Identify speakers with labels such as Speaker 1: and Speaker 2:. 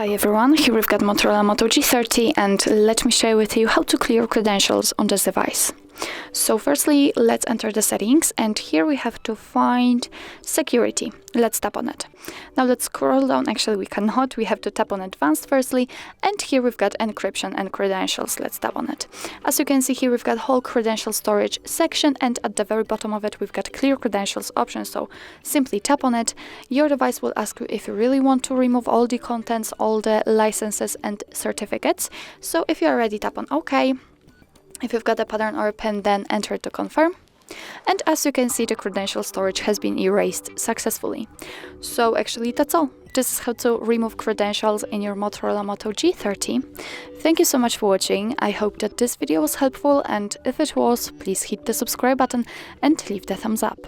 Speaker 1: Hi everyone, here we've got Motorola Moto G30 and let me share with you how to clear credentials on this device. So firstly, let's enter the settings and here we have to find security. Let's tap on it. Now let's scroll down, actually we cannot, we have to tap on advanced firstly, and here we've got encryption and credentials. Let's tap on it. As you can see here we've got whole credential storage section and at the very bottom of it we've got clear credentials option, so simply tap on it. Your device will ask you if you really want to remove all the contents, all the licenses and certificates. So if you are ready, tap on OK. If you've got a pattern or a PIN, then enter to confirm. And as you can see, the credential storage has been erased successfully. So actually that's all. This is how to remove credentials in your Motorola Moto G30. Thank you so much for watching. I hope that this video was helpful, and if it was, please hit the subscribe button and leave the thumbs up.